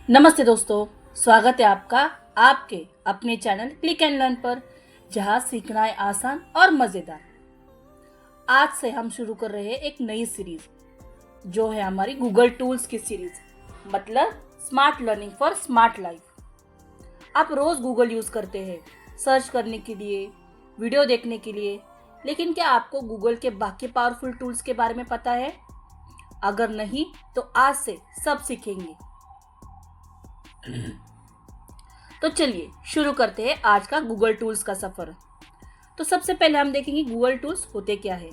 नमस्ते दोस्तों, स्वागत है आपका आपके अपने चैनल क्लिक एंड लर्न पर, जहां सीखना है आसान और मज़ेदार। आज से हम शुरू कर रहे हैं एक नई सीरीज, जो है हमारी गूगल टूल्स की सीरीज, मतलब smart learning for smart life. आप रोज़ गूगल यूज़ करते हैं सर्च करने के लिए, वीडियो देखने के लिए, लेकिन क्या आपको गूगल के बाकी पावरफुल टूल्स के बारे में पता है? अगर नहीं तो आज से सब सीखेंगे। तो चलिए शुरू करते हैं आज का गूगल टूल्स का सफ़र। तो सबसे पहले हम देखेंगे गूगल टूल्स होते क्या है।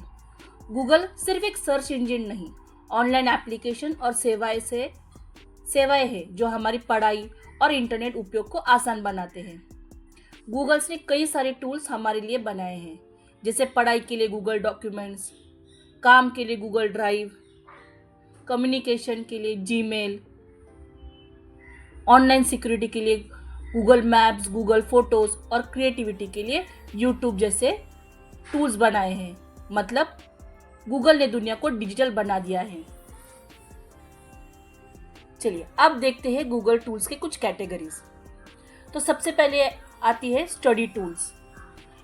गूगल सिर्फ एक सर्च इंजन नहीं, ऑनलाइन एप्लीकेशन और सेवाएं हैं जो हमारी पढ़ाई और इंटरनेट उपयोग को आसान बनाते हैं। गूगल ने कई सारे टूल्स हमारे लिए बनाए हैं, जैसे पढ़ाई के लिए गूगल डॉक्यूमेंट्स, काम के लिए गूगल ड्राइव, कम्युनिकेशन के लिए जीमेल, ऑनलाइन सिक्योरिटी के लिए गूगल मैप्स, गूगल फोटोज और क्रिएटिविटी के लिए यूट्यूब जैसे टूल्स बनाए हैं। मतलब गूगल ने दुनिया को डिजिटल बना दिया है। चलिए अब देखते हैं गूगल टूल्स के कुछ कैटेगरीज। तो सबसे पहले आती है स्टडी टूल्स।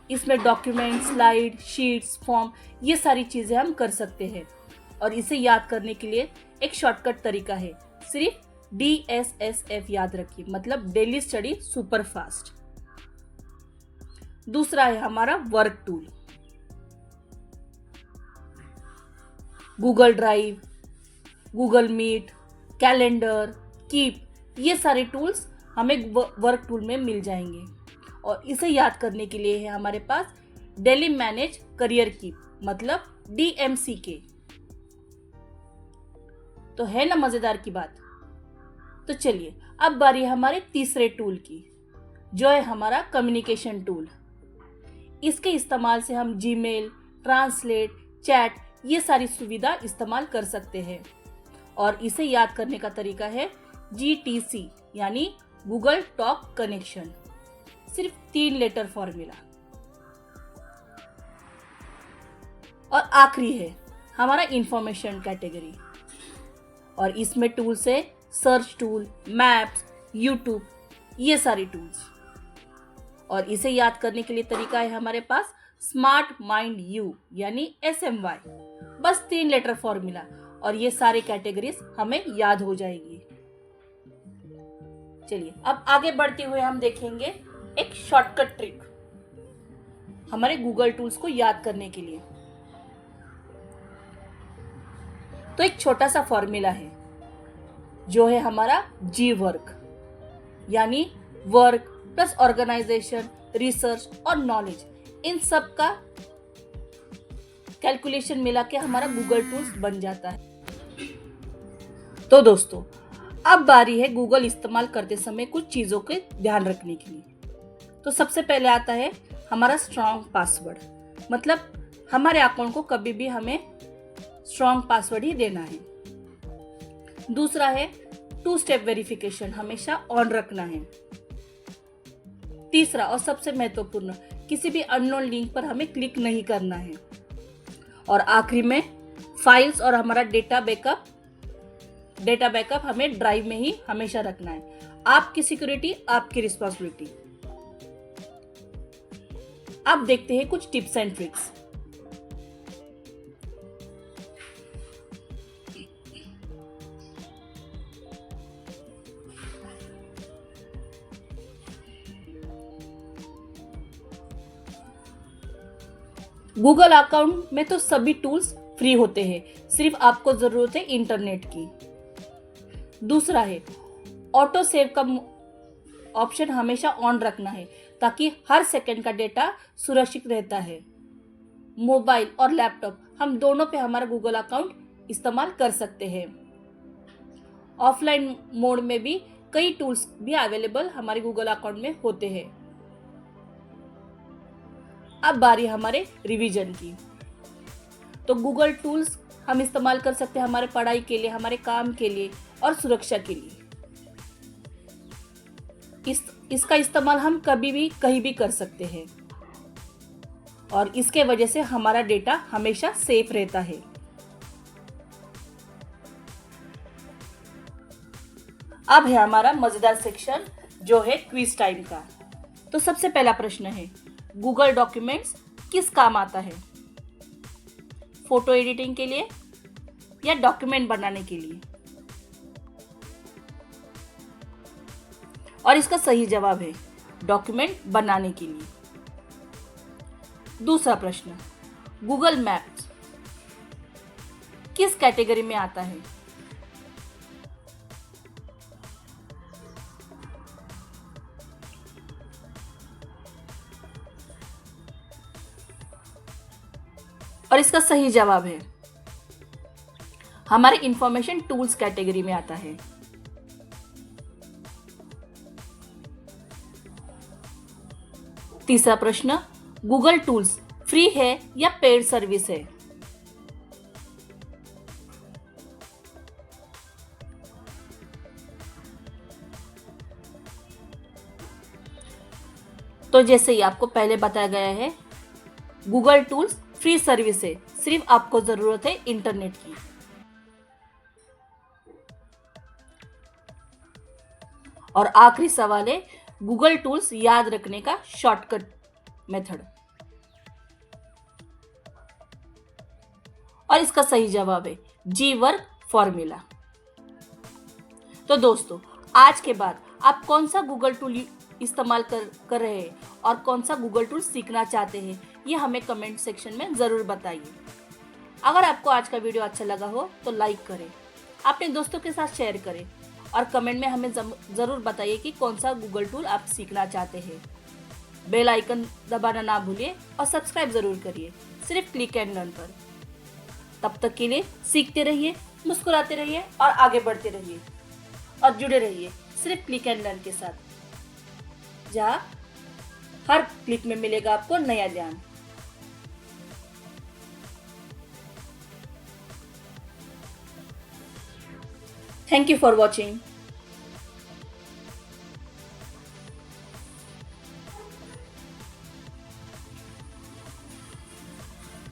इसमें डॉक्यूमेंट, स्लाइड, शीट्स, फॉर्म, ये सारी चीज़ें हम कर सकते हैं और इसे याद करने के लिए एक शॉर्टकट तरीका है, सिर्फ DSSF याद रखिए, मतलब डेली स्टडी सुपर फास्ट। दूसरा है हमारा work tool, Google drive, Google meet, calendar, keep, ये सारे टूल्स हमें वर्क टूल में मिल जाएंगे। और इसे याद करने के लिए है हमारे पास डेली मैनेज करियर कीप, मतलब DMCK। तो है ना मजेदार की बात। तो चलिए अब बारी है हमारे तीसरे टूल की, जो है हमारा कम्युनिकेशन टूल। इसके इस्तेमाल से हम जीमेल, ट्रांसलेट, चैट, ये सारी सुविधा इस्तेमाल कर सकते हैं। और इसे याद करने का तरीका है GTC, यानी गूगल टॉक कनेक्शन, सिर्फ 3 लेटर फॉर्मूला। और आखिरी है हमारा इंफॉर्मेशन कैटेगरी, और इसमें टूल्स है सर्च टूल, मैप्स, यूट्यूब, ये सारी टूल्स। और इसे याद करने के लिए तरीका है हमारे पास स्मार्ट माइंड यू, यानी SMY, बस 3 लेटर फॉर्मूला, और ये सारे कैटेगरीज हमें याद हो जाएगी। चलिए अब आगे बढ़ते हुए हम देखेंगे एक शॉर्टकट ट्रिक हमारे गूगल टूल्स को याद करने के लिए। तो एक छोटा सा फॉर्मूला है, जो है हमारा G वर्क, यानी वर्क प्लस ऑर्गेनाइजेशन, रिसर्च और नॉलेज, इन सब का कैलकुलेशन मिला के हमारा गूगल टूल्स बन जाता है। तो दोस्तों अब बारी है गूगल इस्तेमाल करते समय कुछ चीज़ों के ध्यान रखने के लिए। तो सबसे पहले आता है हमारा स्ट्रॉन्ग पासवर्ड, मतलब हमारे अकाउंट को कभी भी हमें स्ट्रॉन्ग पासवर्ड ही देना है। दूसरा है 2 स्टेप वेरिफिकेशन, हमेशा ऑन रखना है। तीसरा और सबसे महत्वपूर्ण, किसी भी अननोन लिंक पर हमें क्लिक नहीं करना है। और आखिरी में फाइल्स और हमारा डेटा बैकअप हमें ड्राइव में ही हमेशा रखना है। आपकी सिक्योरिटी आपकी रिस्पॉन्सिबिलिटी। अब देखते हैं कुछ tips and tricks. Google account में तो सभी टूल्स फ्री होते हैं, सिर्फ आपको जरूरत है इंटरनेट की। दूसरा है ऑटो सेव का ऑप्शन हमेशा ऑन रखना है, ताकि हर सेकंड का डेटा सुरक्षित रहता है। मोबाइल और लैपटॉप हम दोनों पे हमारा गूगल अकाउंट इस्तेमाल कर सकते हैं। ऑफलाइन मोड में भी कई टूल्स भी अवेलेबल हमारे गूगल अकाउंट में होते हैं। अब बारी हमारे रिवीजन की। तो गूगल टूल्स हम इस्तेमाल कर सकते हैं हमारे पढ़ाई के लिए, हमारे काम के लिए और सुरक्षा के लिए। इसका इस्तेमाल हम कभी भी कहीं भी कर सकते हैं, और इसके वजह से हमारा डेटा हमेशा सेफ रहता है। अब है हमारा मजेदार सेक्शन जो है क्विज टाइम का। तो सबसे पहला प्रश्न है, गूगल डॉक्यूमेंट्स किस काम आता है? फोटो एडिटिंग के लिए या डॉक्यूमेंट बनाने के लिए? और इसका सही जवाब है डॉक्यूमेंट बनाने के लिए। दूसरा प्रश्न, गूगल मैप्स किस कैटेगरी में आता है? और इसका सही जवाब है हमारे इंफॉर्मेशन टूल्स कैटेगरी में आता है। तीसरा प्रश्न, गूगल टूल्स फ्री है या पेड सर्विस है? तो जैसे ही आपको पहले बताया गया है, गूगल टूल्स फ्री सर्विस है, सिर्फ आपको जरूरत है इंटरनेट की। और आखिरी सवाल है, गूगल टूल्स याद रखने का शॉर्टकट मेथड। और इसका सही जवाब है जी वर्क फॉर्मूला। तो दोस्तों, आज के बाद आप कौन सा गूगल टूल इस्तेमाल कर रहे हैं और कौन सा गूगल टूल सीखना चाहते हैं, ये हमें कमेंट सेक्शन में ज़रूर बताइए। अगर आपको आज का वीडियो अच्छा लगा हो तो लाइक करें, अपने दोस्तों के साथ शेयर करें और कमेंट में हमें ज़रूर बताइए कि कौन सा गूगल टूल आप सीखना चाहते हैं। बेल आइकन दबाना ना भूलिए और सब्सक्राइब ज़रूर करिए, सिर्फ क्लिक एंड लर्न पर। तब तक के लिए सीखते रहिए, मुस्कुराते रहिए और आगे बढ़ते रहिए और जुड़े रहिए सिर्फ क्लिक एंड लर्न के साथ, जहाँ हर क्लिक में मिलेगा आपको नया ज्ञान। Thank you for watching.